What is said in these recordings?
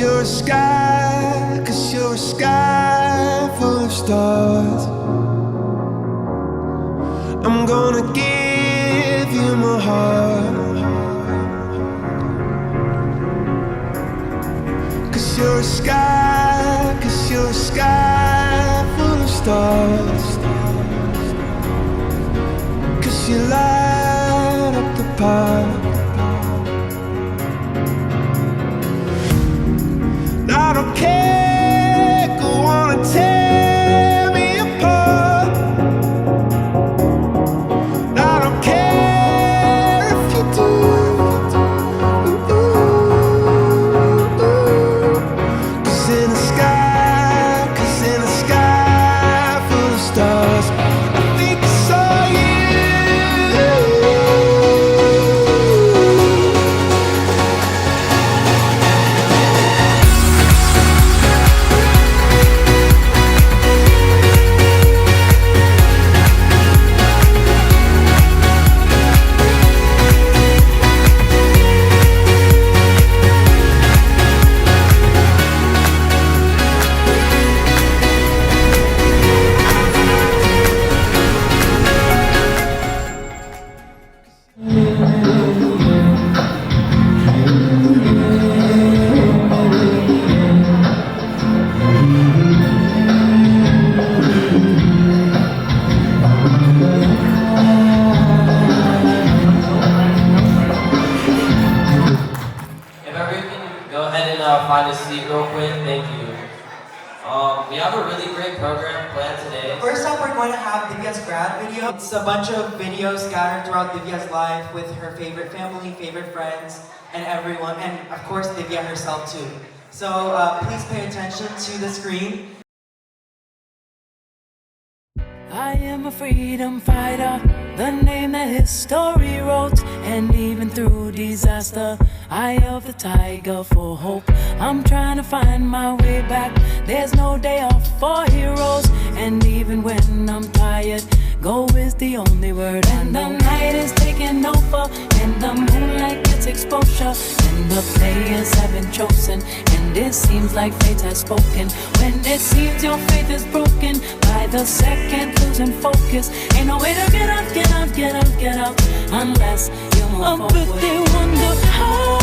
you're a sky, 'cause you're a sky full of stars. I'm gonna give you my heart, 'cause you're a sky, 'cause you're a sky full of stars. 'Cause you light up the park. I don't care, go on and tear me apart. I don't care if you do. Cause in the sky full of stars, I think I saw you. Find a seat real quick, thank you. We have a really great program planned today. First up, we're going to have Divya's grad video. It's a bunch of videos scattered throughout Divya's life with her favorite family, favorite friends, and everyone, and of course Divya herself too. So please pay attention to the screen. I am a freedom fighter, the name that history wrote. And even through disaster, eye of the tiger for hope. I'm trying to find my way back, there's no day off for heroes. And even when I'm tired, go is the only word. And the night is taking over, and the moonlight gets exposure. And the players have been chosen, and it seems like fate has spoken. When it seems your faith is broken, by the second losing focus. Ain't no way to get out, get out, get out, get out, unless you move forward. But they wonder how.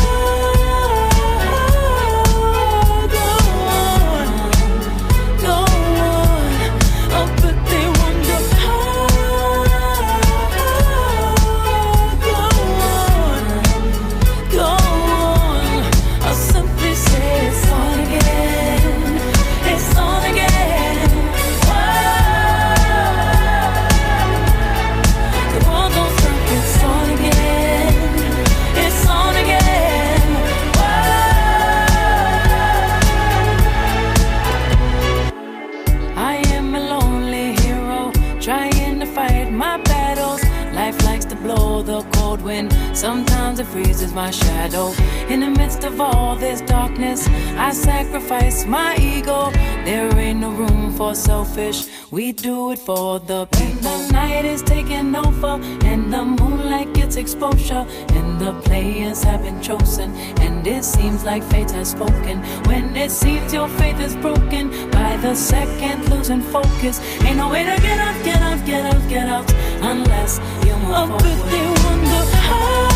Sometimes it freezes my shadow. In the midst of all this darkness, I sacrifice my ego. There ain't no room for selfish, we do it for the people. The night is taking over, and the moonlight gets exposure. And the players have been chosen, and it seems like fate has spoken. When it seems your faith is broken, by the second losing focus. Ain't no way to get out, get out, get out, get out, unless you move forward. But they wonder how.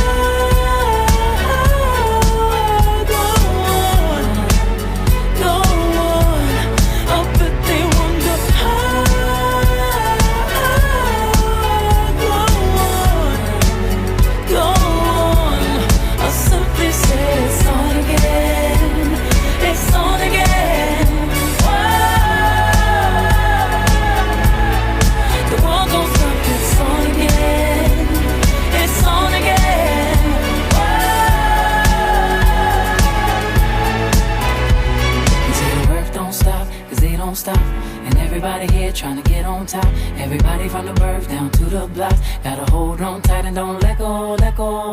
Stop, and everybody here trying to get on top. Everybody from the birth down to the block, gotta hold on tight and don't let go, let go.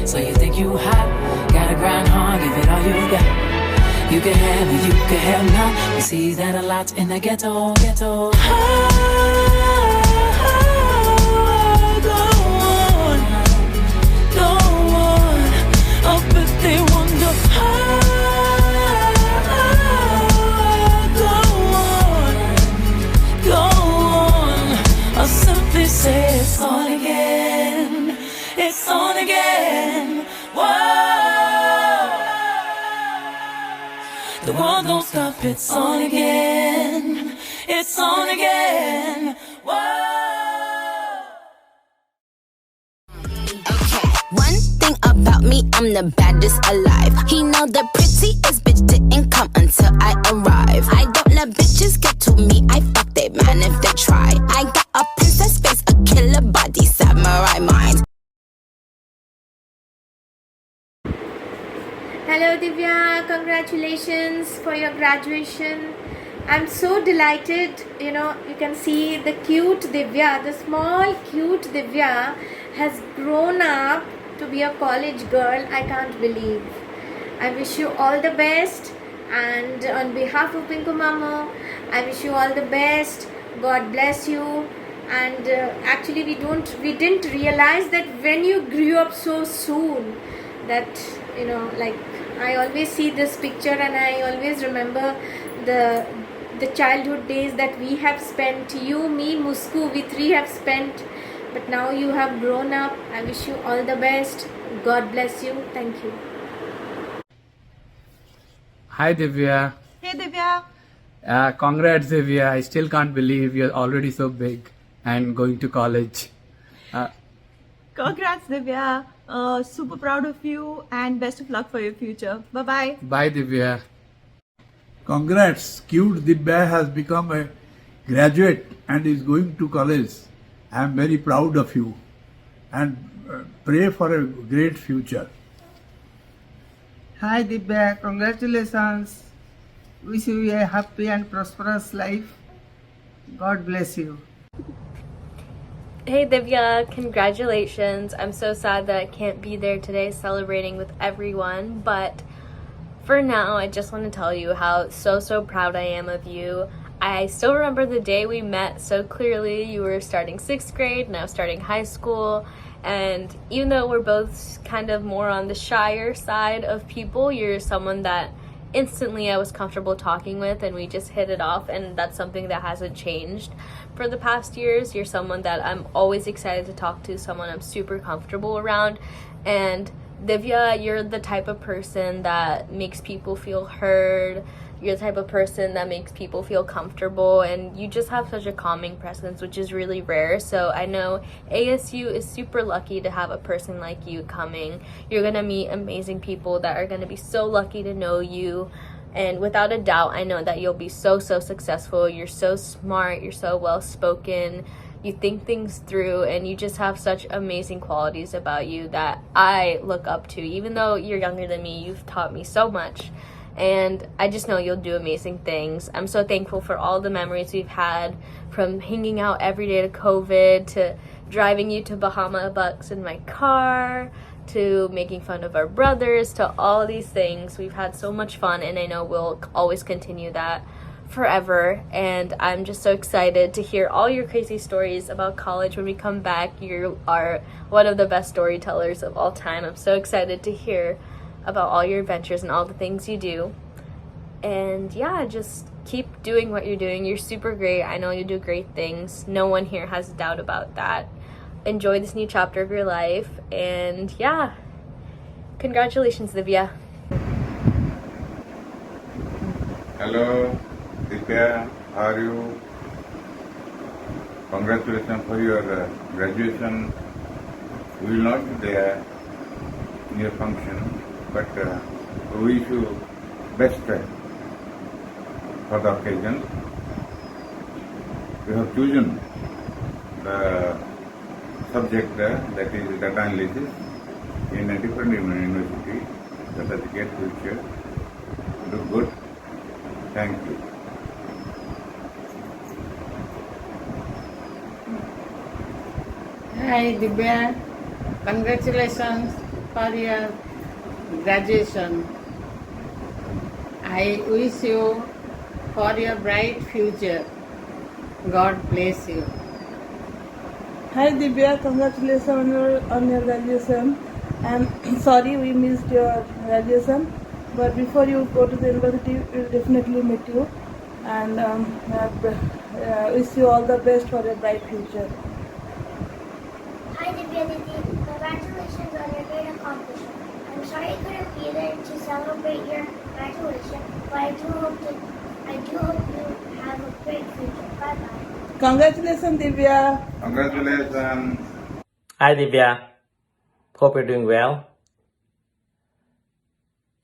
So you think you hot, gotta grind hard, give it all you got. You can have it, you can have none. We see that a lot in the ghetto, ghetto. Go on, go on. Oh, but they wonder how. The world don't stop, it's on again. It's on again. Whoa. Okay, one thing about me, I'm the baddest alive. He know the prettiest bitch didn't come until I arrive. I don't let bitches get to me, I fuck they man if they try. I got a princess face, a killer body, samurai mind. Hello Divya, congratulations for your graduation. I'm so delighted. You know, you can see the cute Divya, the small cute Divya has grown up to be a college girl. I can't believe. I wish you all the best, and on behalf of Pinku Mama, I wish you all the best. God bless you. And actually we didn't realize that when you grew up so soon, that you know, like I always see this picture and I always remember the childhood days that we have spent. You, me, Musku, we three have spent. But now you have grown up. I wish you all the best. God bless you. Thank you. Hi Divya. Hey Divya. Congrats Divya. I still can't believe you're already so big and going to college. Congrats Divya. Super proud of you and best of luck for your future. Bye bye. Bye Divya. Congrats, cute Divya has become a graduate and is going to college. I am very proud of you and pray for a great future. Hi Divya, congratulations. Wish you a happy and prosperous life. God bless you. Hey Divya, congratulations. I'm so sad that I can't be there today celebrating with everyone, but for now, I just want to tell you how so proud I am of you. I still remember the day we met so clearly. You were starting 6th grade and I was starting high school, and even though we're both kind of more on the shyer side of people, you're someone that instantly I was comfortable talking with, and we just hit it off, and that's something that hasn't changed for the past years. You're someone that I'm always excited to talk to, someone I'm super comfortable around. And Divya, you're the type of person that makes people feel heard. You're the type of person that makes people feel comfortable, and you just have such a calming presence, which is really rare. So I know ASU is super lucky to have a person like you coming. You're gonna meet amazing people that are gonna be so lucky to know you, and without a doubt, I know that you'll be so successful. You're so smart, you're so well spoken, you think things through, and you just have such amazing qualities about you that I look up to. Even though you're younger than me, you've taught me so much, and I just know you'll do amazing things. I'm so thankful for all the memories we've had, from hanging out every day to COVID, to driving you to Bahama Bucks in my car, to making fun of our brothers, to all these things. We've had so much fun, and I know we'll always continue that forever. And I'm just so excited to hear all your crazy stories about college when we come back. You are one of the best storytellers of all time. I'm so excited to hear about all your adventures and all the things you do. And yeah, just keep doing what you're doing. You're super great. I know you do great things. No one here has a doubt about that. Enjoy this new chapter of your life, and yeah, congratulations Divya. Hello Divya, how are you? Congratulations for your graduation. We will not be there in your function, but we wish you best for the occasion. You have chosen the subject that is data analysis in a different university. That is a great future. Do good. Thank you. Hi Divya, congratulations for your graduation. I wish you for your bright future. God bless you. Hi Divya, congratulations on your graduation. I'm sorry we missed your graduation, but before you go to the university, we'll definitely meet you, and wish you all the best for your bright future. Hi Divya Didi, congratulations on your great accomplishment. I'm sorry you couldn't be there to celebrate your congratulations. But I do hope you have a great future. Bye bye. Congratulations, Divya. Congratulations. Hi Divya, hope you're doing well.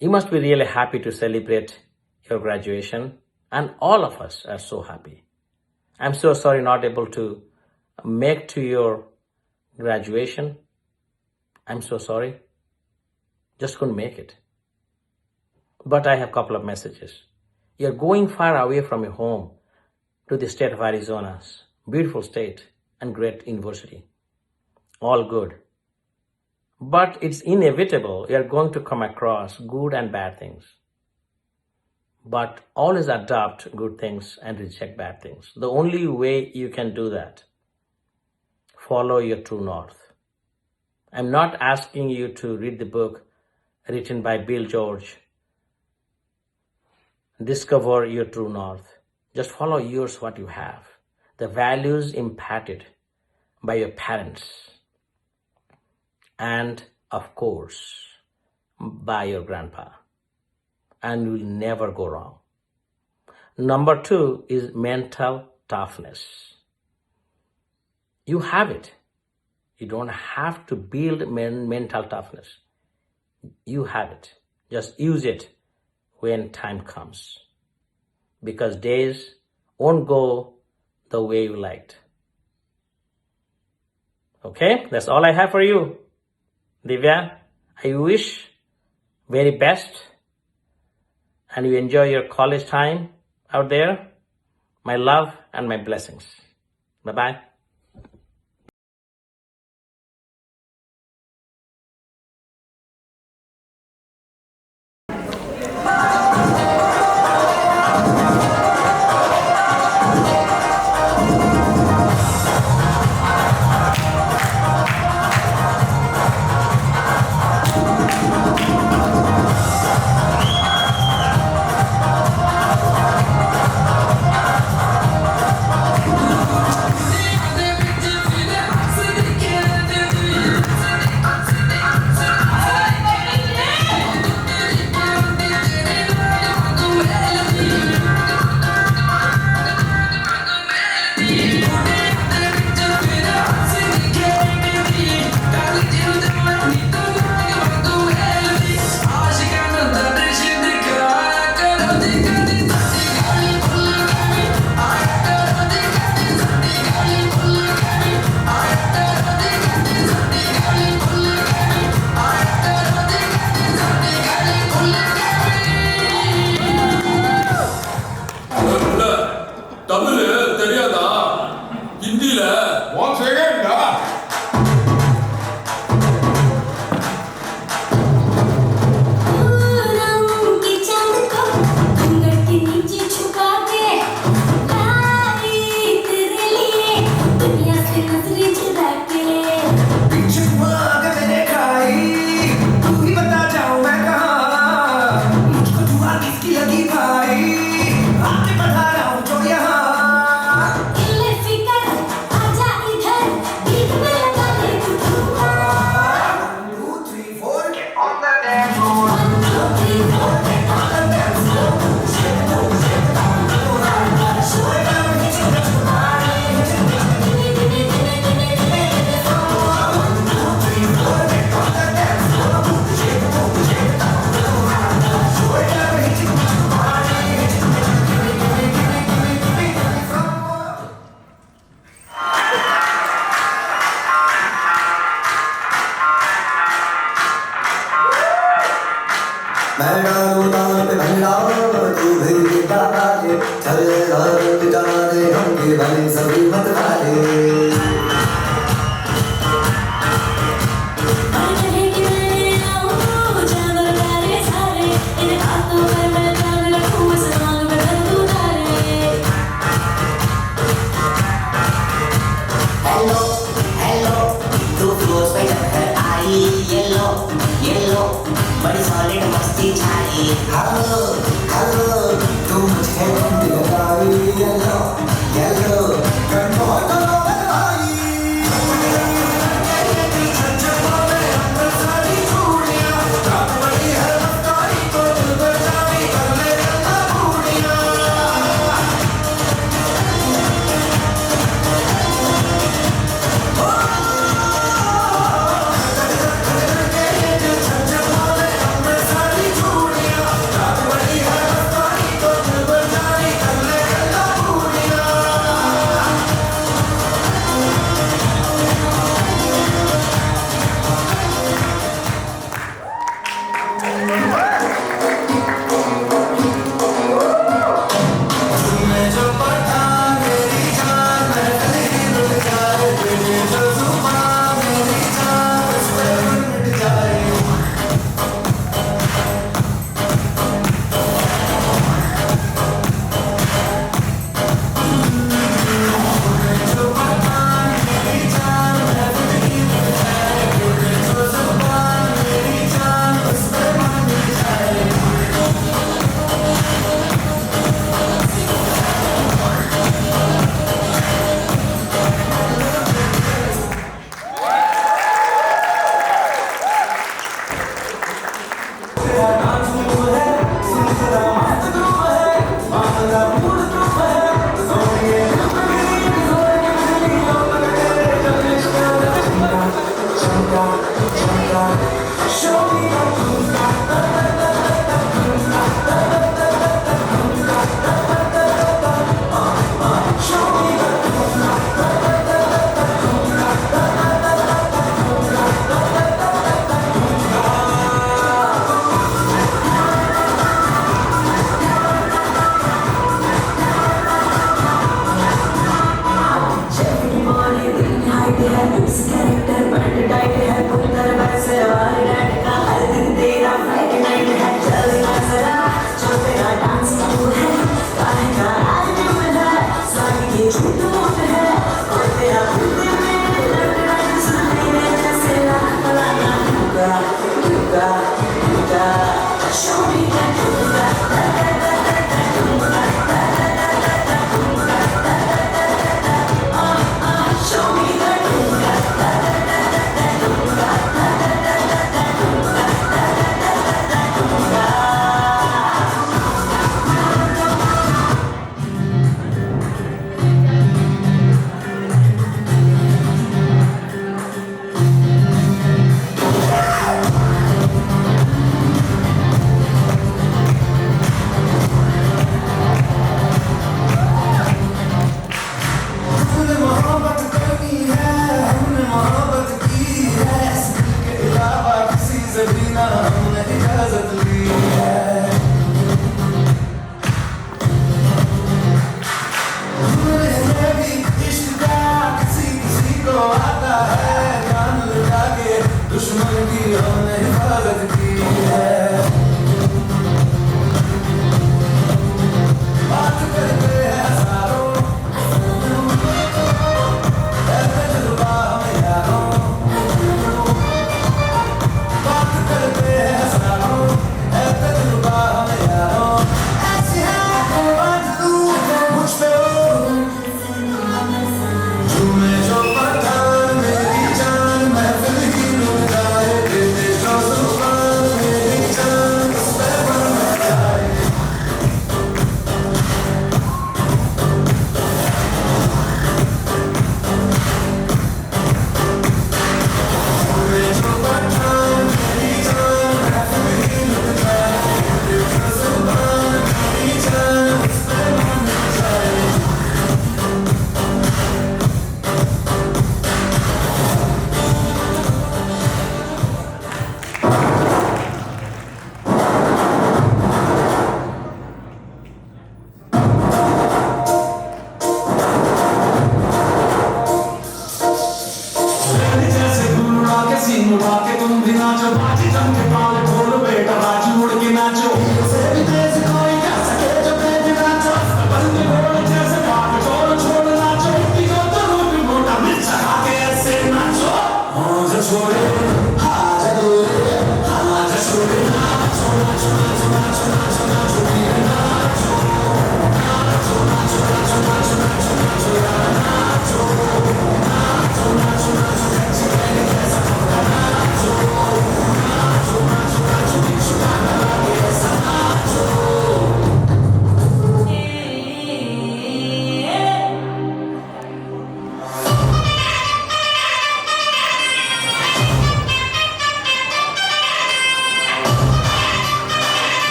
You must be really happy to celebrate your graduation, and all of us are so happy. I'm so sorry not able to make to your graduation. I'm so sorry. Just couldn't make it. But I have a couple of messages. You're going far away from your home to the state of Arizona, beautiful state and great university. All good. But it's inevitable. You're going to come across good and bad things. But always adopt good things and reject bad things. The only way you can do that, follow your true north. I'm not asking you to read the book written by Bill George, Discover Your True North. Just follow yours, what you have. The values imparted by your parents. And of course, by your grandpa. And you will never go wrong. Number 2 is mental toughness. You have it. You don't have to build mental toughness. You have it. Just use it when time comes. Because days won't go the way you liked. Okay, that's all I have for you. Divya, I wish very best and you enjoy your college time out there. My love and my blessings. Bye-bye.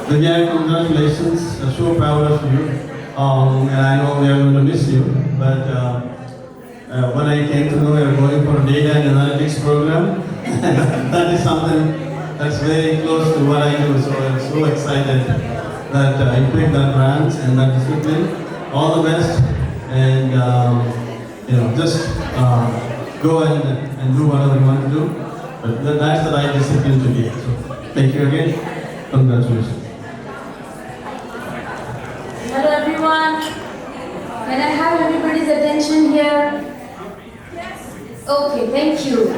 Divya, congratulations. I'm so proud of you. And I know we are going to miss you. But when I came to know you're going for a data and analytics program, that is something that's very close to what I do. So I'm so excited that you picked that branch and that discipline. All the best. And just go and do whatever you want to do. But that's the right discipline to be. So thank you again. Congratulations. Hello everyone. Can I have everybody's attention here? Okay, thank you.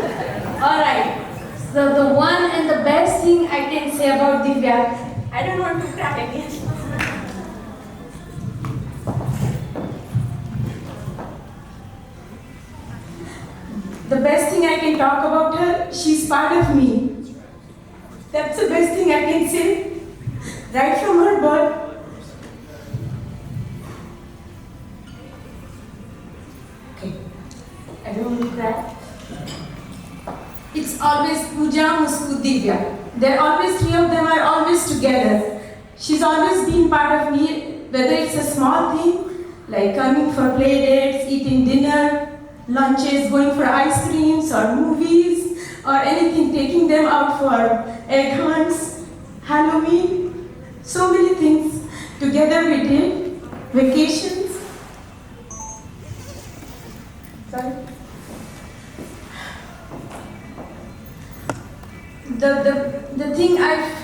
Alright. So the one and the best thing I can say about Divya, I don't want to cry again. The best thing I can talk about her, she's part of me. That's the best thing I can say. Right from her birth. Okay, I don't want to cry. It's always Pooja, Musku, Divya. They're always, three of them are always together. She's always been part of me, whether it's a small thing, like coming for play dates, eating dinner, lunches, going for ice creams or movies, or anything, taking them out for egg hunts, Halloween, so many things. Together we did, vacations. Sorry. The thing I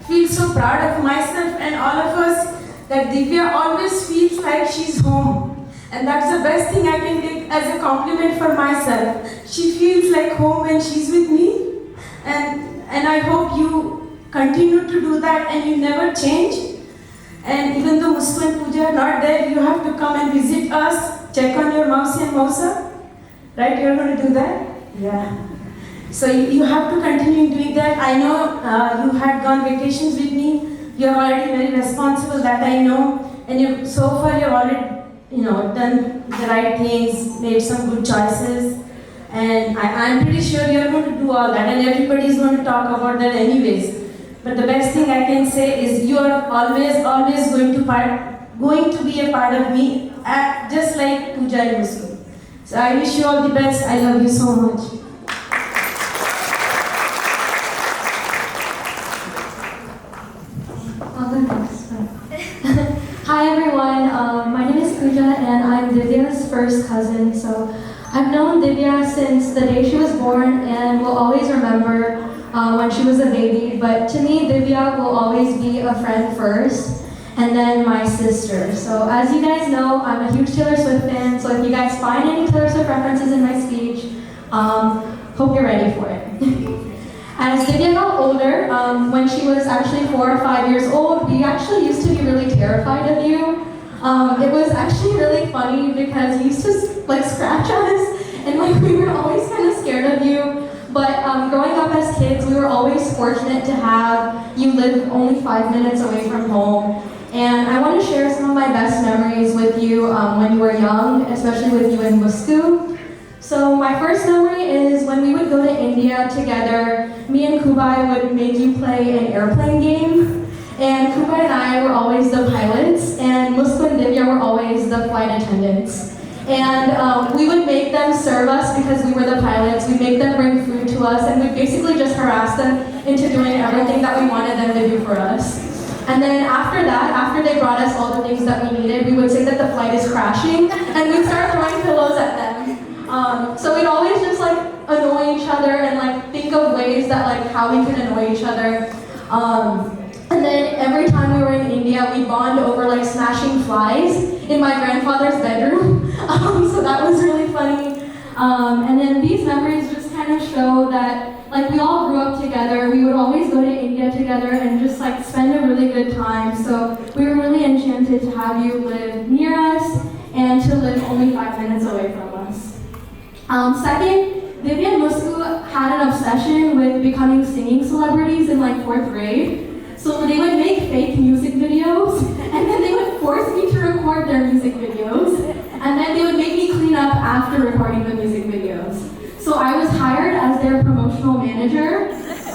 feel so proud of myself and all of us, that Divya always feels like she's home. And that's the best thing I can take as a compliment for myself. She feels like home when she's with me. And I hope you continue to do that and you never change. And even though Musku and Pooja are not there, you have to come and visit us, check on your Mausi and Mausa. Right, you're going to do that? Yeah. So you have to continue doing that. I know you had gone vacations with me. You're already very responsible, that I know. And so far you've already done the right things, made some good choices. And I'm pretty sure you're going to do all that. And everybody's going to talk about that anyways. But the best thing I can say is you are always going to be a part of me, just like Pooja and Musku. So I wish you all the best. I love you so much. Hi everyone, my name is Pooja and I'm Divya's first cousin. So I've known Divya since the day she was born and will always remember when she was a baby. But to me, Divya will always be a friend first and then my sister. So as you guys know, I'm a huge Taylor Swift fan. So if you guys find any Taylor Swift references in my speech, hope you're ready for it. As Divya got older, when she was actually 4 or 5 years old, we actually used to be really terrified of you. It was actually really funny because you used to scratch us, and we were always kind of scared of you. But growing up as kids, we were always fortunate to have you live only 5 minutes away from home. And I want to share some of my best memories with you when you were young, especially with you and Musku. So my first memory is when we would go to India together, me and Kubai would make you play an airplane game. And Kubai and I were always the pilots, and Musku and Divya were always the flight attendants. And we would make them serve us because we were the pilots. We'd make them bring food to us, and we'd basically just harass them into doing everything that we wanted them to do for us. And then after that, after they brought us all the things that we needed, we would say that the flight is crashing, and we'd start throwing pillows at them. So we'd always just annoy each other and think of ways that how we could annoy each other. And then every time we were in India, we'd bond over smashing flies in my grandfather's bedroom. So that was really funny. And then these memories just kind of show that we all grew up together. We would always go to India together and just spend a really good time. So we were really enchanted to have you live near us and to live only 5 minutes away from us. Second, Divya and Musku had an obsession with becoming singing celebrities in 4th grade. So they would make fake music videos, and then they would force me to record their music videos, and then they would make me clean up after recording the music videos. So I was hired as their promotional manager,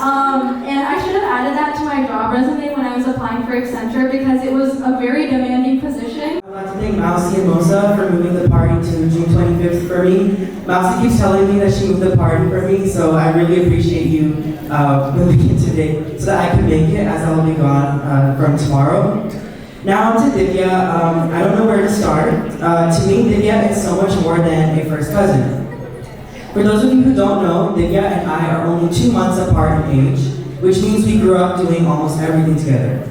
And I should have added that to my job resume when I was applying for Accenture because it was a very demanding position. I'd like to thank Mousy and Mosa for moving the party to June 25th for me. Mousy keeps telling me that she moved the party for me, so I really appreciate you moving it today so that I can make it, as I'll be gone from tomorrow. Now on to Divya. I don't know where to start. To me, Divya is so much more than a first cousin. For those of you who don't know, Divya and I are only 2 months apart in age, which means we grew up doing almost everything together.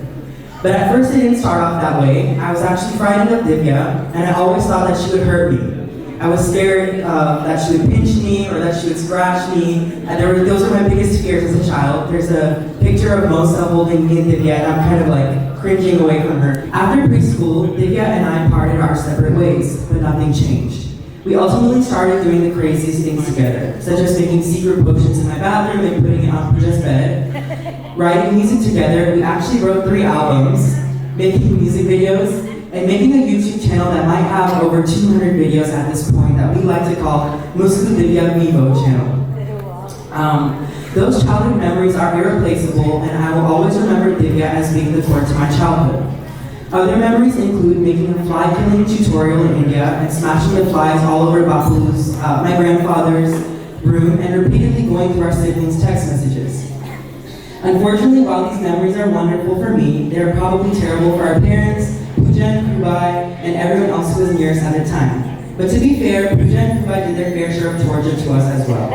But at first it didn't start off that way. I was actually frightened of Divya, and I always thought that she would hurt me. I was scared that she would pinch me or that she would scratch me, and those were my biggest fears as a child. There's a picture of Mosa holding me and Divya, and I'm kind of like cringing away from her. After preschool, Divya and I parted our separate ways, but nothing changed. We ultimately started doing the craziest things together, such as making secret potions in my bathroom and putting it on Pooja's bed, writing music together. We actually wrote 3 albums, making music videos, and making a YouTube channel that might have over 200 videos at this point that we like to call Musku Divya Vivo channel. Those childhood memories are irreplaceable, and I will always remember Divya as being the core to my childhood. Other memories include making a fly killing tutorial in India and smashing the flies all over Bapu's, my grandfather's room, and repeatedly going through our siblings' text messages. Unfortunately, while these memories are wonderful for me, they are probably terrible for our parents, Pooja and Kubai, and everyone else who was near us at the time. But to be fair, Pooja and Kubai did their fair share of torture to us as well.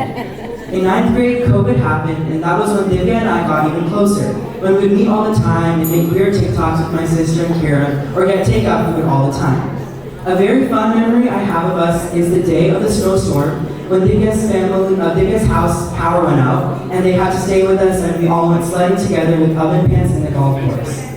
In 9th grade, COVID happened, and that was when Divya and I got even closer. When we would meet all the time and make weird TikToks with my sister and Kara, or get takeout food all the time. A very fun memory I have of us is the day of the snowstorm when Divya's house power went out, and they had to stay with us, and we all went sledding together with oven pants in the golf course.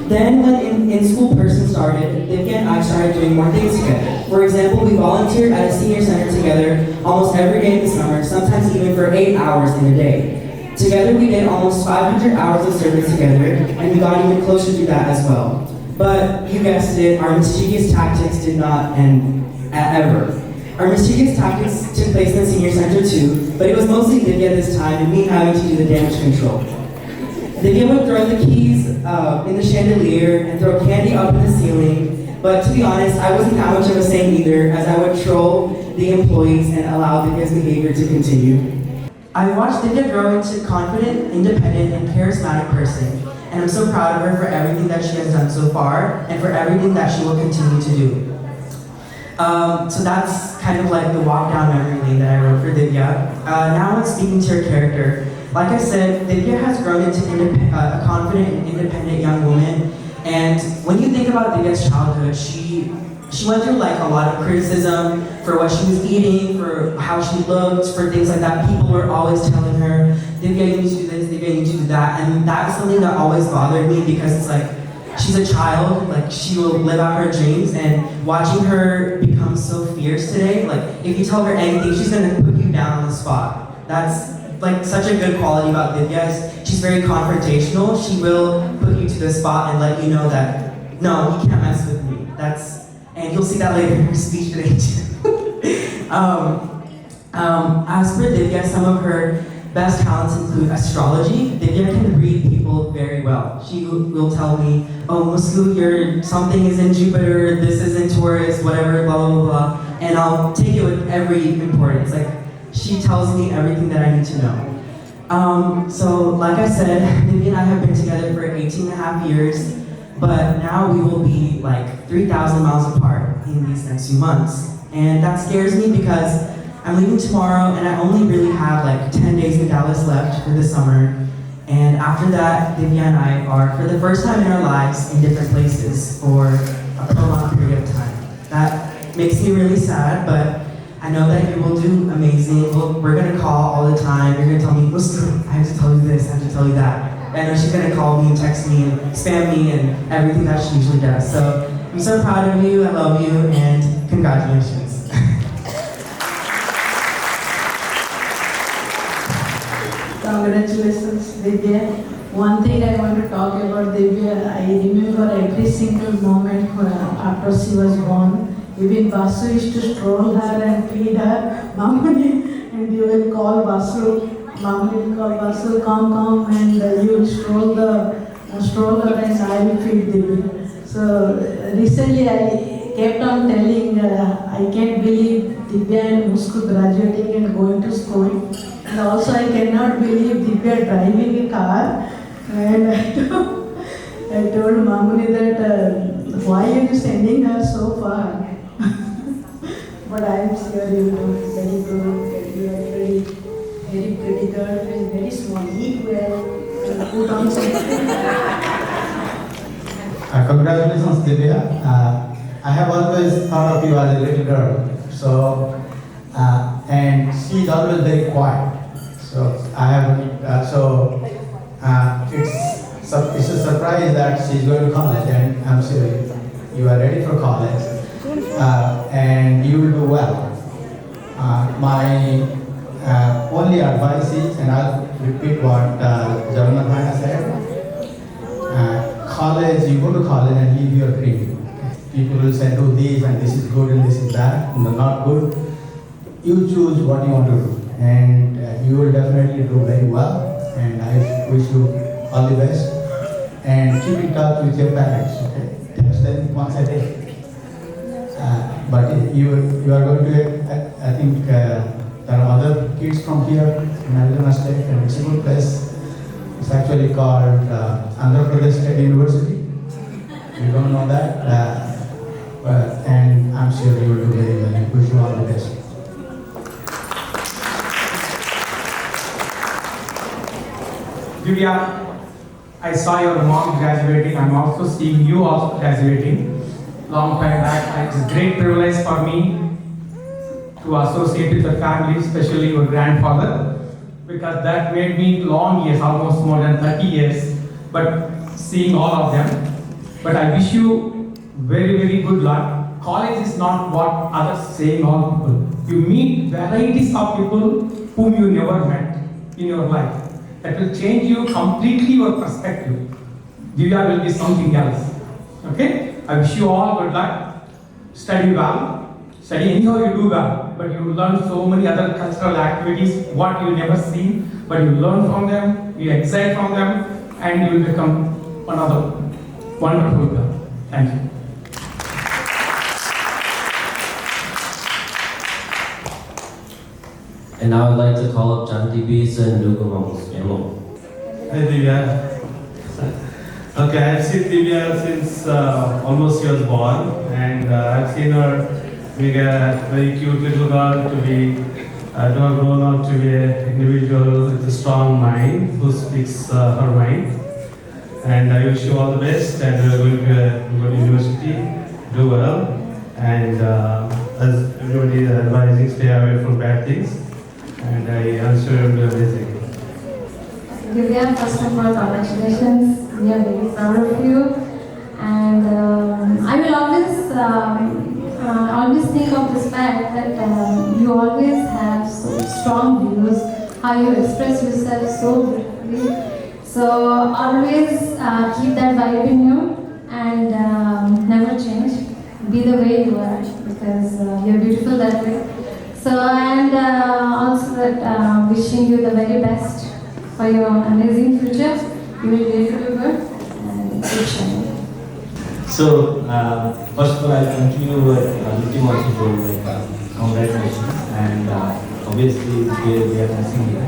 Then, when in-school person started, Divya and I started doing more things together. For example, we volunteered at a senior center together almost every day in the summer, sometimes even for 8 hours in a day. Together, we did almost 500 hours of service together, and we got even closer to that as well. But, you guessed it, our mischievous tactics did not end ever. Our mischievous tactics took place in the senior center too, but it was mostly Divya this time, and me having to do the damage control. Divya would throw the keys in the chandelier and throw candy up in the ceiling, but to be honest, I wasn't that much of a saint either, as I would troll the employees and allow Divya's behavior to continue. I watched Divya grow into a confident, independent, and charismatic person, and I'm so proud of her for everything that she has done so far, and for everything that she will continue to do. So that's kind of like the walk down memory lane that I wrote for Divya. Now it's speaking to her character. Like I said, Divya has grown into a confident and independent young woman. And when you think about Divya's childhood, she went through like a lot of criticism for what she was eating, for how she looked, for things like that. People were always telling her, Divya, you need to do this, Divya, you need to do that. And that was something that always bothered me because it's like, she's a child, like she will live out her dreams, and watching her become so fierce today, like if you tell her anything, she's gonna put you down on the spot. That's like such a good quality about Divya. She's very confrontational. She will put you to the spot and let you know that, no, you can't mess with me. And you'll see that later in her speech today too. As for Divya, some of her best talents include astrology. Divya can read people very well. She will tell me, oh, Musku, something is in Jupiter, this is in Taurus, whatever, blah, blah, blah, blah. And I'll take it with every importance. Like, she tells me everything that I need to know. So, like I said, Divya and I have been together for 18.5 years, but now we will be like 3,000 miles apart in these next few months. And that scares me because I'm leaving tomorrow, and I only really have like 10 days in Dallas left for the summer. And after that, Divya and I are, for the first time in our lives, in different places for a prolonged period of time. That makes me really sad, but I know that you will do amazing. We're gonna call all the time. You're gonna tell me, I have to tell you this, I have to tell you that. I know she's gonna call me and text me and spam me and everything that she usually does. So I'm so proud of you, I love you, and congratulations. Congratulations, Divya. One thing I want to talk about Divya, I remember every single moment after she was born. Even Basu used to stroll her and feed her, Mamuni, and you will call Basu, Mama will call Basu, come, and you will stroll the stroller and I will feed Divya. So recently I kept on telling, I can't believe Divya and Musku graduating and going to school. And also I cannot believe Divya driving a car. And I told Mamuni that why are you sending her so far? But I am sure you will do very good. You are very pretty girl and very small. Eat well and put on something. Congratulations, Divya. I have always thought of you as a little girl. So, and she's always very quiet. So I have, it's a surprise that she's going to college, and I'm sure you are ready for college, and you will do well. My only advice is, and I'll repeat what Jagannath said. College, you go to college and live your dream. People will say, do this and this is good and this is bad, and not good. You choose what you want to do, and you will definitely do very well. And I wish you all the best. And keep in touch with your parents. Okay, text them once a day. But you are going to. I think there are other kids from here in Arizona State, and it's a good place. It's actually called Andhra Pradesh State University. You don't know that, and I'm sure you will do very well. I wish you all the best. Divya, I saw your mom graduating. I'm also seeing you also graduating. Long time back, it's a great privilege for me to associate with the family, especially your grandfather, because that made me long years, almost more than 30 years, but seeing all of them. But I wish you very, very good luck. College is not what others say, all people. You meet varieties of people whom you never met in your life. That will change you completely your perspective. Divya will be something else. Okay? I wish you all good luck. Study well. Study anyhow you do well. But you learn so many other cultural activities, what you never seen, but you learn from them, you excite from them, and you will become one of the wonderful girl. Thank you. And now I'd like to call up Janti Bees and Lugo Mamos. Hi Divya. Okay, I've seen Divya since almost she was born, and I've seen her being a very cute little girl to have grown up to be an individual with a strong mind who speaks her mind. And I wish you all the best, and we're going to go to university, do well, and as everybody is advising, stay away from bad things, and I'm sure you'll do amazing. Divya, first of all, congratulations. We are very proud of you, and I will always think of this fact that you always have so strong views, how you express yourself so beautifully. So always keep that vibe in you and never change. Be the way you are, because you're beautiful that way. So, and also that wishing you the very best for your amazing future. You will be able to do good and keep shining. So, first of all, I'll continue what Nitim also told, congratulations, and obviously we are missing you.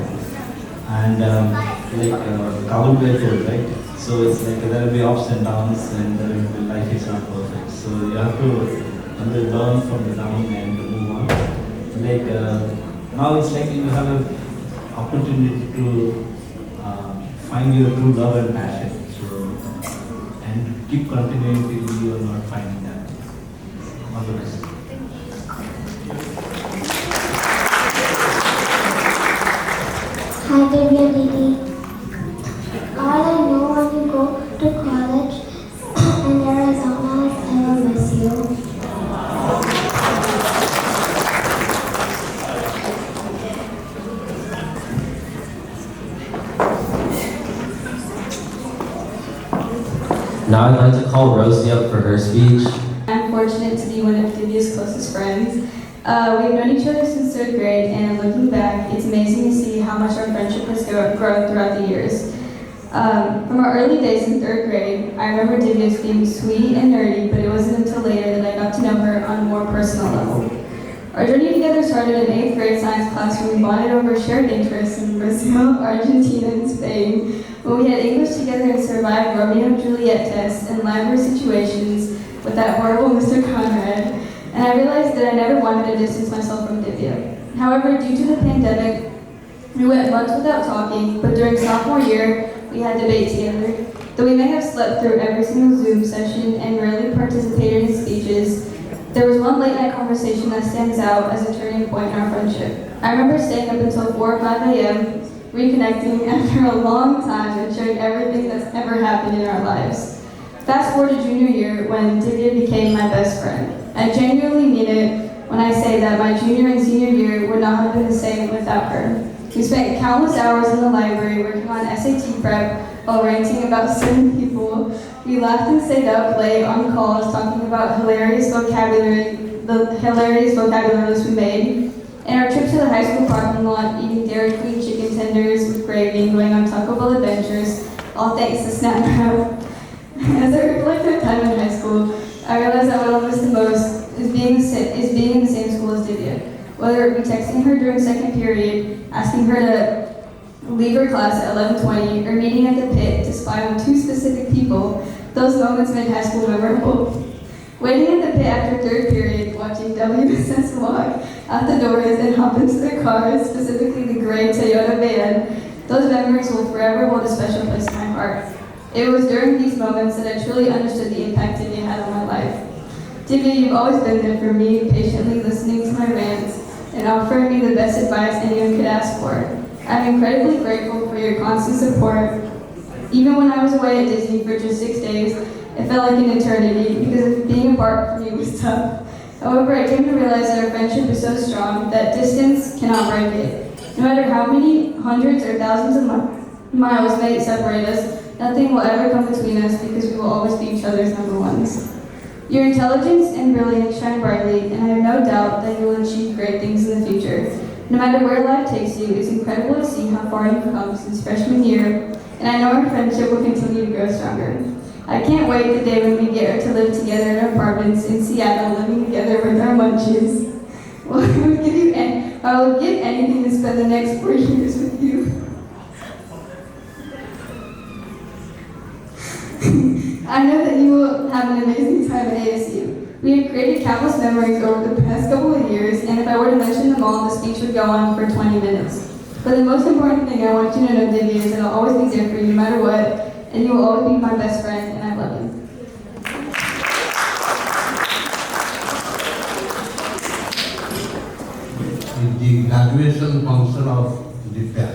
And Kabul told, right? So it's like there will be ups and downs, and life is not perfect. So you have to learn from the down and move on. Now it's like you have an opportunity to find your true love and passion. And keep continuing till you are not finding that. All the best. Hi Divya Didi. All I know when you go to college in Arizona is I will miss you. Now I'd like to call Rosie up for her speech. I'm fortunate to be one of Divya's closest friends. We've known each other since 3rd grade, and looking back, it's amazing to see how much our friendship has grown throughout the years. From our early days in 3rd grade, I remember Divya as being sweet and nerdy, but it wasn't until later that I got to know her on a more personal level. Our journey together started in 8th grade science class when we bonded over shared interests in Brazil, Argentina, and Spain, when we had English together and survived Romeo and Juliet tests and library situations with that horrible Mr. Conrad, and I realized that I never wanted to distance myself from Divya. However, due to the pandemic, we went months without talking, but during sophomore year, we had debate together. Though we may have slept through every single Zoom session and rarely participated in speeches, there was one late night conversation that stands out as a turning point in our friendship. I remember staying up until 4 or 5 a.m., reconnecting after a long time and sharing everything that's ever happened in our lives. Fast forward to junior year when Divya became my best friend. I genuinely mean it when I say that my junior and senior year would not have been the same without her. We spent countless hours in the library working on SAT prep while ranting about certain people. We laughed and stayed up late on calls talking about the hilarious vocabulary lists we made, and our trips to the high school parking lot, eating Dairy Queen chicken tenders with gravy and going on Taco Bell adventures, all thanks to Snapchat. As I reflect on time in high school, I realized that what I miss the most is being in the same school as Divya. Whether it be texting her during second period, asking her to leave her class at 11:20, or meeting at the pit to spy on 2 specific people, those moments made high school memorable. Waiting at the pit after 3rd period, watching WSS walk out the doors and hop into their cars, specifically the gray Toyota van, those memories will forever hold a special place in my heart. It was during these moments that I truly understood the impact Divya had on my life. Divya, you've always been there for me, patiently listening to my rants and offering me the best advice anyone could ask for. I'm incredibly grateful for your constant support. Even when I was away at Disney for just 6 days, it felt like an eternity because being apart from you was tough. However, I came to realize that our friendship is so strong that distance cannot break it. No matter how many hundreds or thousands of miles may separate us, nothing will ever come between us because we will always be each other's number ones. Your intelligence and brilliance shine brightly, and I have no doubt that you will achieve great things in the future. No matter where life takes you, it's incredible to see how far you've come since freshman year, and I know our friendship will continue to grow stronger. I can't wait the day when we get to live together in apartments in Seattle, living together with our munchies. Well, I will give anything to spend the next 4 years with you. I know that you will have an amazing time at ASU. We have created countless memories over the past couple of years, and if I were to mention them all, the speech would go on for 20 minutes. But the most important thing I want you to know, Divya, is that I'll always be there for you no matter what, and you will always be my best friend, and I love you. The graduation function of Divya,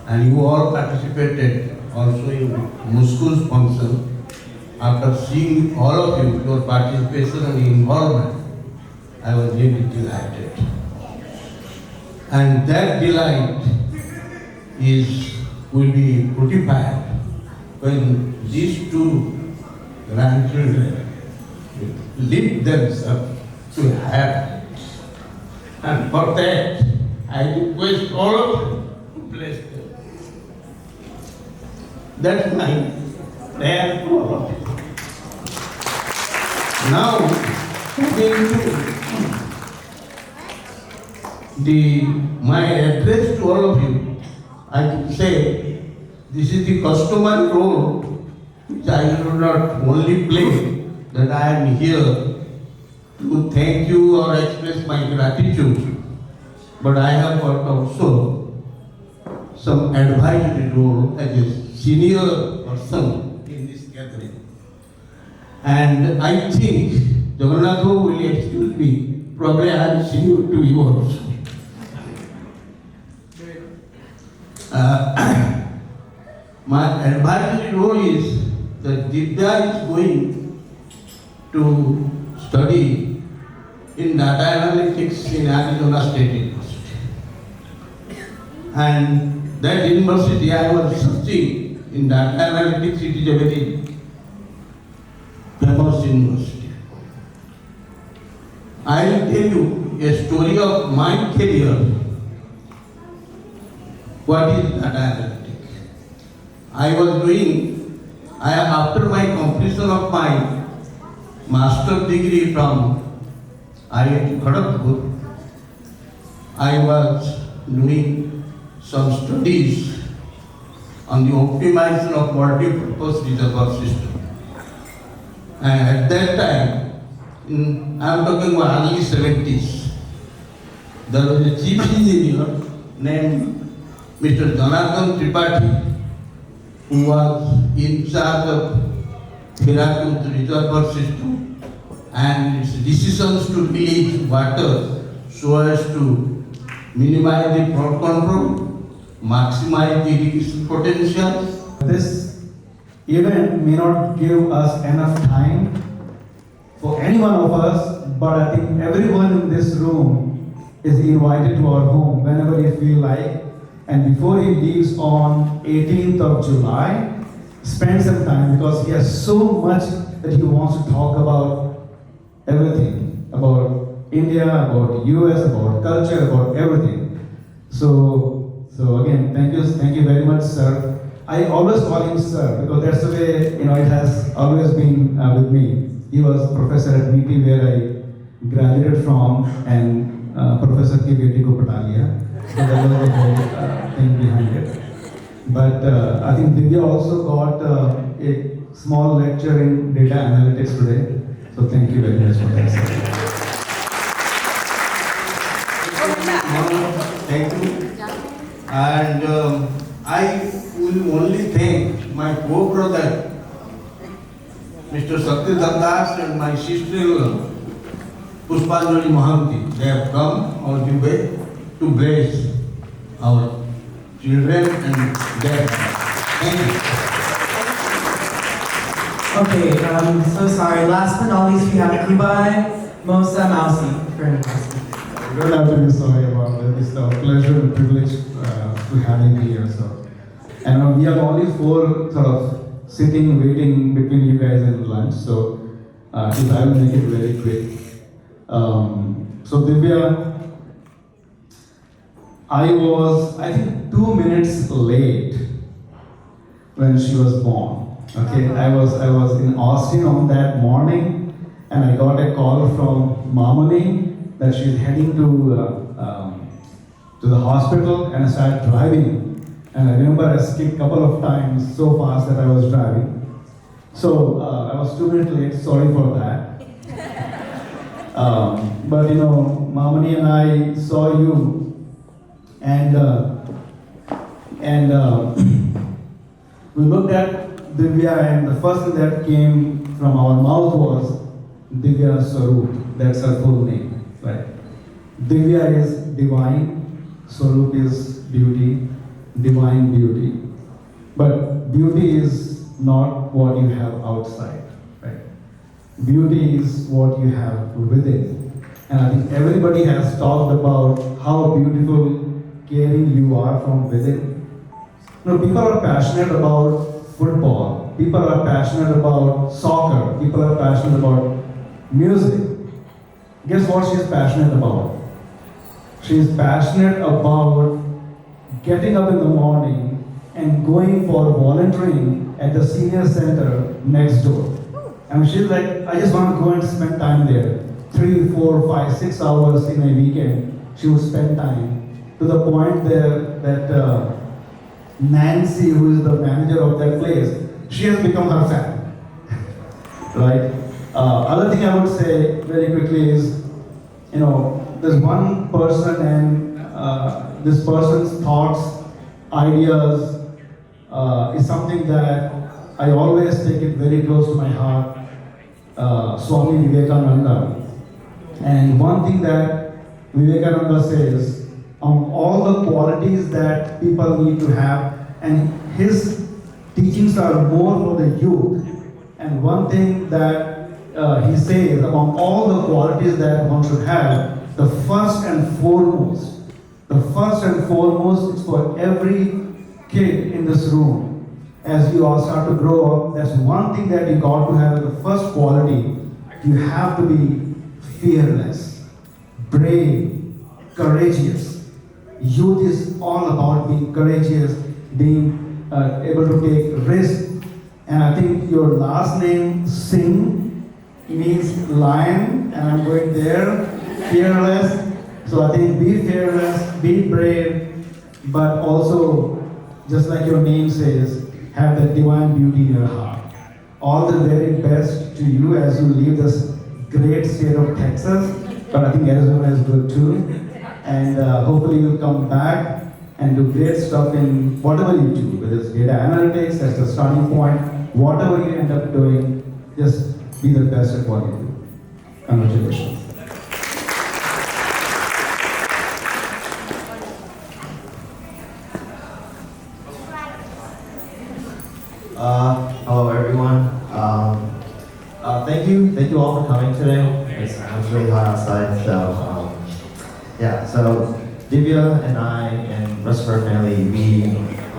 and you all participated also in Musku's function. After seeing all of you, your participation and involvement, I was really delighted. And that delight will be fortified when these 2 grandchildren lift themselves to heaven. And for that, I request all of you to bless them. That's my prayer to all of you. Now, coming to my address to all of you, I would say this is the customary role which I do not only play, that I am here to thank you or express my gratitude, but I have got also some advisory role as a senior person in this gathering. And I think Jagannath will excuse me, probably I am senior to you also. My advisory role is that Divya is going to study in data analytics in Arizona State University. And that university I was searching in data analytics, it is a very famous university. I will tell you a story of my career. What is data analytics? After my completion of my master's degree from IIT Kharagpur, I was doing some studies on the optimization of multi-purpose reservoir system. And at that time, I am talking about early 70s, there was a chief engineer named Mr. Janardhan Tripathi, who was in charge of Hirakud reservoir system and its decisions to release water so as to minimize the flood control, maximize the irrigation potential. This event may not give us enough time for any one of us, but I think everyone in this room is invited to our home whenever you feel like. And before he leaves on 18th of July, spend some time because he has so much that he wants to talk about everything, about India, about US, about culture, about everything. So again, thank you very much, sir. I always call him sir because that's the way it has always been with me. He was professor at NITI where I graduated from, and Professor K. Patalia. So that was the whole thing behind it. But I think Divya also got a small lecture in data analytics today. So thank you very much for that, sir. Thank you. And I will only thank my co-brother, Mr. Satyadam Das, and my sister-in-law, Puspanjali Mahanti. They have come all the way to bless our children and their thank you. Okay, I'm so sorry. Last but not least, we have Kubai Mosa Mausi for an You don't have to be sorry about it. It's a pleasure and privilege to have you here. So, and we are only four sort of sitting, waiting between you guys and lunch. So, if I will make it very quick. So Divya, I was, I think, 2 minutes late when she was born. Okay, I was in Austin on that morning, and I got a call from Mamani that she's heading to the hospital, and I started driving. And I remember I skipped a couple of times so fast that I was driving. So I was 2 minutes late. Sorry for that. But Mamani and I saw you. And we looked at Divya, and the first thing that came from our mouth was Divya Swaroop. That's her full name, right? Divya is divine, Swaroop is beauty, divine beauty. But beauty is not what you have outside, right? Beauty is what you have within. And I think everybody has talked about how beautiful, caring you are from within. People are passionate about football. People are passionate about soccer. People are passionate about music. Guess what she's passionate about? She's passionate about getting up in the morning and going for volunteering at the senior center next door. And she's like, I just want to go and spend time there. 3, 4, 5, 6 hours in a weekend, she would spend time. To the point there that Nancy, who is the manager of that place, she has become her fan. Right? Other thing I would say very quickly is, there's one person and this person's thoughts, ideas is something that I always take it very close to my heart. Swami Vivekananda. And one thing that Vivekananda says, all the qualities that people need to have, and his teachings are more for the youth. And one thing that he says, among all the qualities that one should have, the first and foremost is for every kid in this room. As you all start to grow up, that's one thing that you got to have, the first quality. You have to be fearless. brave, courageous. Youth is all about being courageous, being able to take risks. And I think your last name, Singh, means lion, and I'm going there, fearless. So I think be fearless, be brave, but also, just like your name says, have that divine beauty in your heart. All the very best to you as you leave this great state of Texas, but I think Arizona is good too. And hopefully you'll come back and do great stuff in whatever you do, whether it's data analytics, that's the starting point, whatever you end up doing, just be the best at what you do. Congratulations. Hello everyone. Thank you all for coming today. It's really hot outside, so yeah. So Divya and I and the rest of our family, we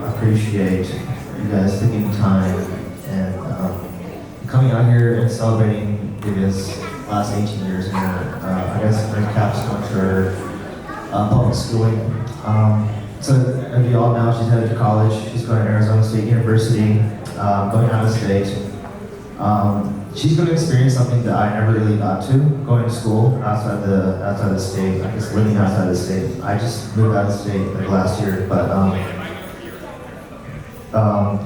appreciate you guys taking time and coming out here and celebrating Divya's last 18 years here. I guess in capstone for public schooling. So as you all know, she's headed to college. She's going to Arizona State University, going out of state. She's going to experience something that I never really got to, going to school outside the state. I guess living outside the state. I just moved out of state like last year, but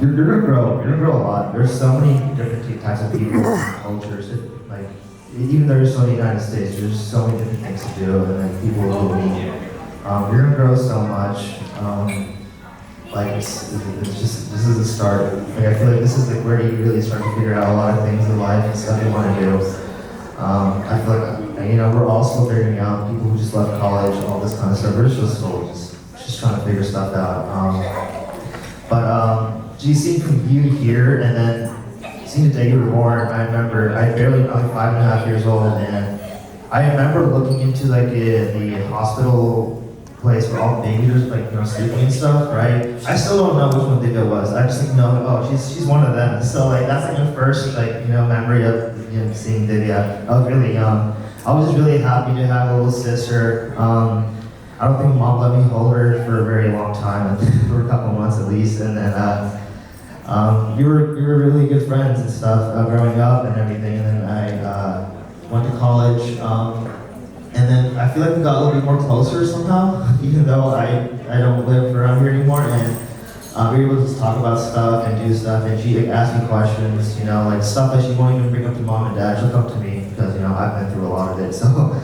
you're gonna grow. You're gonna grow a lot. There's so many different types of people, cultures. Like even though you're still in the United States, there's so many different things to do, and like people will meet. You're gonna grow so much. Like it's just, this is the start. Like I feel like this is like where you really start to figure out a lot of things in life and stuff you want to do. I feel like we're all still figuring out. People who just left college, all this kind of stuff. We're just still just trying to figure stuff out. But seeing from you here and then seeing the day you were born, I remember I was 5.5 years old, and I remember looking into like the hospital place where all the babies are sleeping and stuff, right? I still don't know which one Divya was. I just she's one of them. So like that's like my first memory of seeing Divya. I was really young. I was just really happy to have a little sister. I don't think mom let me hold her for a very long time, for a couple months at least, and then we were really good friends and stuff growing up and everything. And then I went to college. And then I feel like we got a little bit more closer somehow, even though I don't live around here anymore. And we were able to just talk about stuff and do stuff. And she asked me questions, like stuff that she won't even bring up to mom and dad. She'll come to me because I've been through a lot of it. So,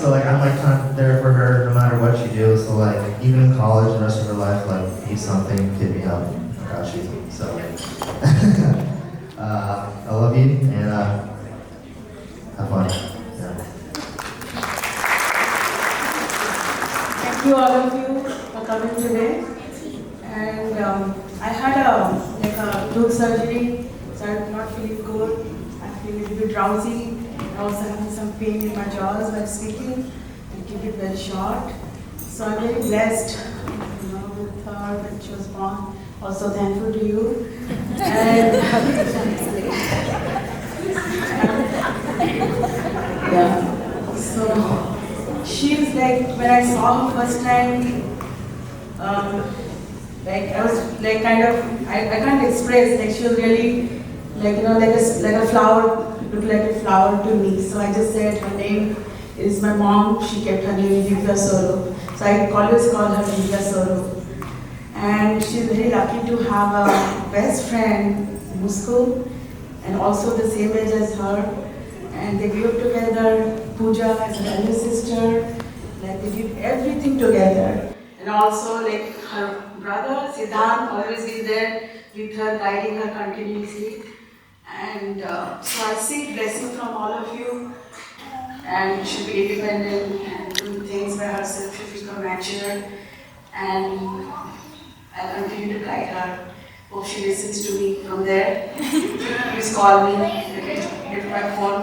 like I'm like kind of there for her no matter what she do. So like even in college, the rest of her life, like need something, hit me up. I got you. So I love you and have fun. Thank you all of you for coming today. And I had a tooth surgery, so I'm not feeling good. I feel a little bit drowsy. I also having some pain in my jaws while speaking. I keep it very short. So I'm very blessed, with her when she was born. Also thankful to you. And yeah. So. She's like, when I saw her first time, I was like I can't express, like she was really like a flower, looked like a flower to me. So I just said her name is my mom. She kept her name Divya Soro. So I always call her Divya Soro. And she's very lucky to have a best friend, Musko, and also the same age as her. And they grew up together. Pooja as her elder sister, like they did everything together. And also like her brother, Siddhant, always been there with her, guiding her continuously. And so I seek blessing from all of you. And she should be independent and doing things by herself, she become mature. And I continue to guide her. Hope she listens to me from there. Please call me. Get my phone.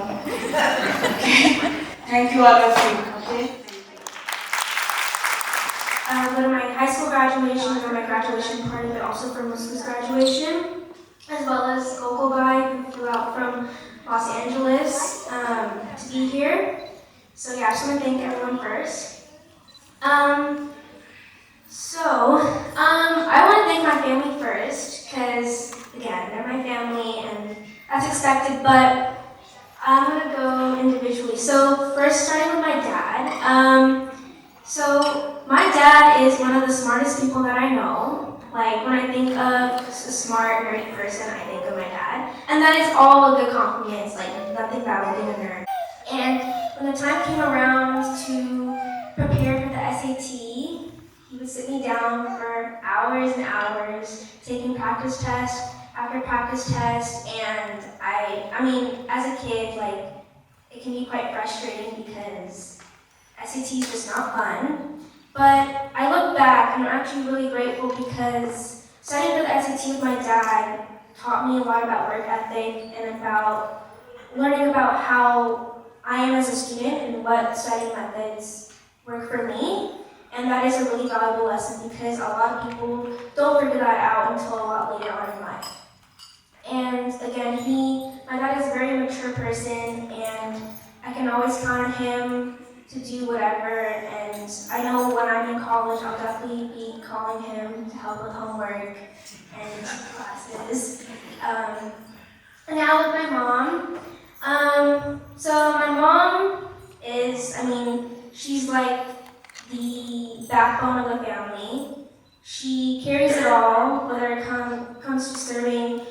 Okay. Thank you all of you. Okay. Go to my high school graduation or my graduation party, but also for Musko's graduation, as well as Coco Guy who flew out from Los Angeles to be here. So yeah, I just want to thank everyone first. I want to thank my family first, because again, they're my family and that's expected, but I'm gonna go individually. So first, starting with my dad. My dad is one of the smartest people that I know. Like, when I think of a smart, nerdy person, I think of my dad. And that is all a good compliment. It's like nothing bad with being a nerd. And when the time came around to prepare for the SAT, he would sit me down for hours and hours, taking practice test after practice test, and I mean, as a kid, like, it can be quite frustrating because SAT is just not fun. But I look back and I'm actually really grateful because studying for the SAT with my dad taught me a lot about work ethic and about learning about how I am as a student and what studying methods work for me. And that is a really valuable lesson because a lot of people don't figure that out until a lot later on in life. And again, my dad is a very mature person, and I can always count on him to do whatever. And I know when I'm in college, I'll definitely be calling him to help with homework and classes. And now with my mom. So my mom is, she's like the backbone of the family. She carries it all, whether it comes to serving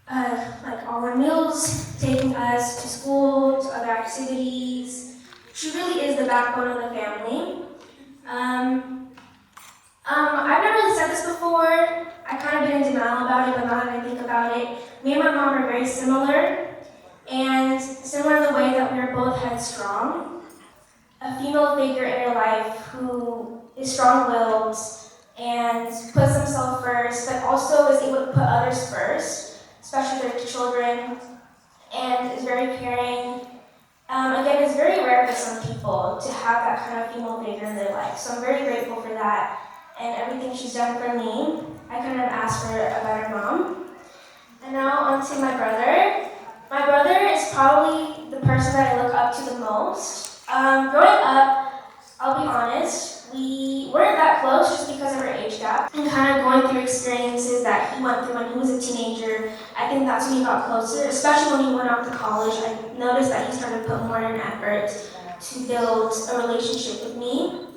like all our meals, taking us to school, to other activities. She really is the backbone of the family. I've never really said this before. I kind of been in denial about it, but now that I think about it, me and my mom are very similar, and similar in the way that we are both headstrong. A female figure in her life who is strong-willed and puts himself first, but also is able to put others first, especially their children, and is very caring. Again, it's very rare for some people to have that kind of female figure in their life, so I'm very grateful for that and everything she's done for me. I couldn't have asked for a better mom. And now on to my brother. My brother is probably the person that I look up to the most. Growing up, I'll be honest, we weren't that close just because of our age gap and kind of going through experiences that he went through when he was a teenager. I think that's when he got closer, especially when he went off to college. I noticed that he started to put more in an effort to build a relationship with me.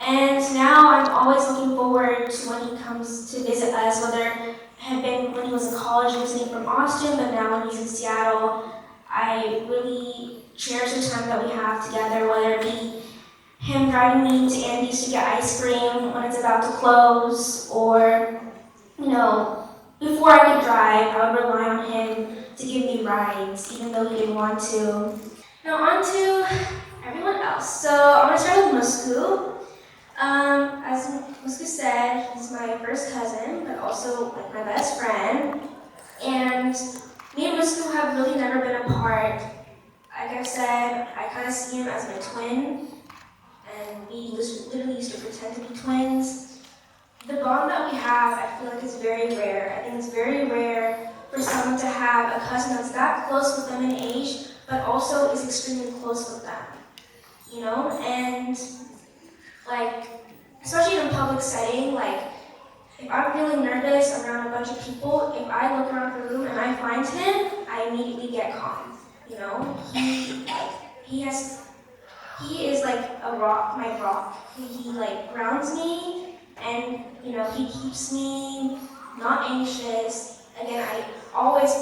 And now I'm always looking forward to when he comes to visit us, whether it had been when he was in college visiting from Austin, but now when he's in Seattle. I really cherish the time that we have together, whether it be him driving me to Andy's to get ice cream when it's about to close, or, before I could drive, I would rely on him to give me rides, even though he didn't want to. Now on to everyone else. So I'm going to start with Musku. As Musku said, he's my first cousin, but also like my best friend. And me and Musku have really never been apart. Like I said, I kind of see him as my twin, and we literally used to pretend to be twins. The bond that we have, I feel like, is very rare. I think it's very rare for someone to have a cousin that's that close with them in age, but also is extremely close with them. And like, especially in a public setting, like, if I'm feeling nervous around a bunch of people, if I look around the room and I find him, I immediately get calm. He is like a rock, my rock. He like grounds me, and he keeps me not anxious. Again, I always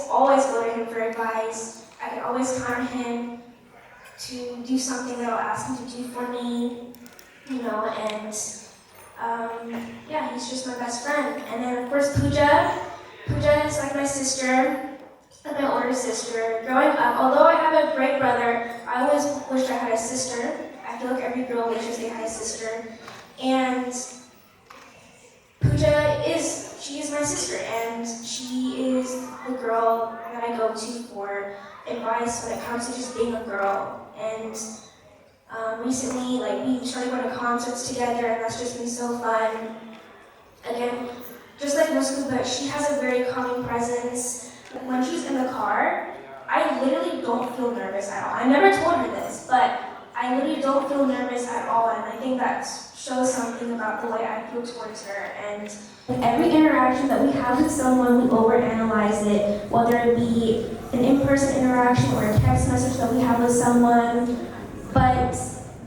go to him for advice. I can always count on him to do something that I'll ask him to do for me. Yeah, he's just my best friend. And then of course Pooja. Pooja is like my sister, like my older sister. Growing up, although I have a great brother, I always wished I had a sister. I feel like every girl wishes they had a sister. And Pooja she is my sister, and she is the girl that I go to for advice when it comes to just being a girl. And recently, we started going to concerts together, and that's just been so fun. Again, just like Musku, but she has a very calming presence. When she's in the car, I literally don't feel nervous at all. I never told her this, but I literally don't feel nervous at all, and I think that shows something about the way I feel towards her. And in every interaction that we have with someone, we overanalyze it, whether it be an in-person interaction or a text message that we have with someone. But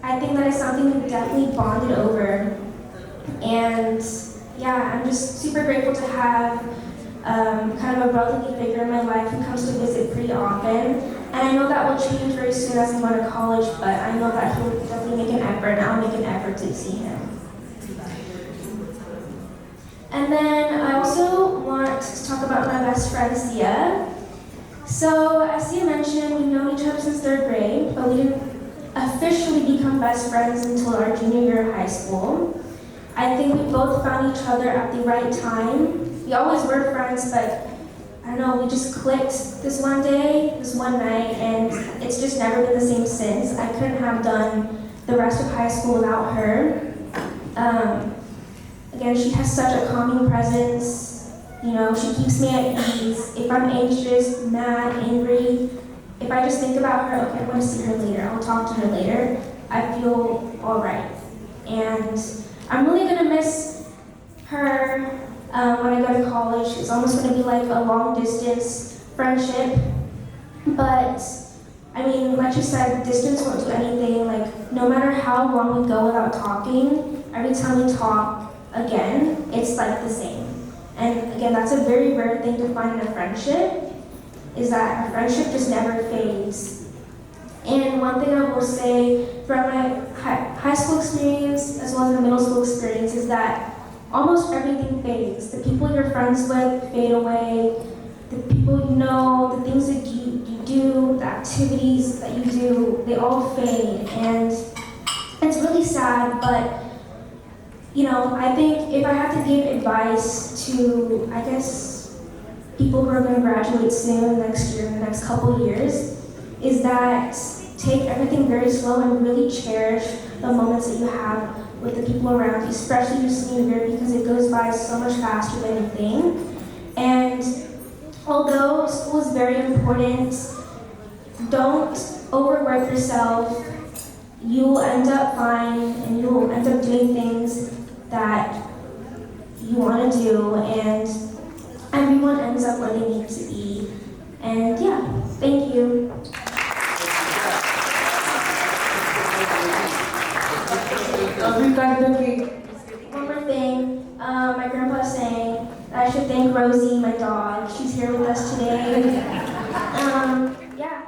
I think that is something we definitely bonded over. And yeah, I'm just super grateful to have kind of a brotherly figure in my life who comes to visit pretty often. And I know that will change very soon as I go to college, but I know that he'll definitely make an effort, and I'll make an effort to see him. And then I also want to talk about my best friend, Sia. So, as Sia mentioned, we've known each other since 3rd grade, but we didn't officially become best friends until our junior year of high school. I think we both found each other at the right time. We always were friends, but I don't know, we just clicked this one day, this one night, and it's just never been the same since. I couldn't have done the rest of high school without her. Again, she has such a calming presence. You know, she keeps me at ease. If I'm anxious, mad, angry, if I just think about her, okay, I'm going to see her later, I'll talk to her later, I feel all right. And I'm really going to miss her when I go to college. It's almost going to be like a long distance friendship. But I mean, like you said, distance won't do anything. Like, no matter how long we go without talking, every time we talk again, it's like the same. And again, that's a very rare thing to find in a friendship, is that a friendship just never fades. And one thing I will say from my high school experience as well as my middle school experience is that almost everything fades. The people you're friends with fade away. The people you know, the things that you do, the activities that you do, they all fade. And it's really sad, but you know, I think if I have to give advice to, I guess, people who are going to graduate soon, next year, in the next couple years, is that take everything very slow and really cherish the moments that you have with the people around you, especially your senior year, because it goes by so much faster than you think. And although school is very important, don't overwork yourself. You'll end up fine, and you'll end up doing things that you want to do, and everyone ends up where they need to be. And yeah, thank you. One more thing, my grandpa's saying that I should thank Rosie, my dog. She's here with us today. Yeah.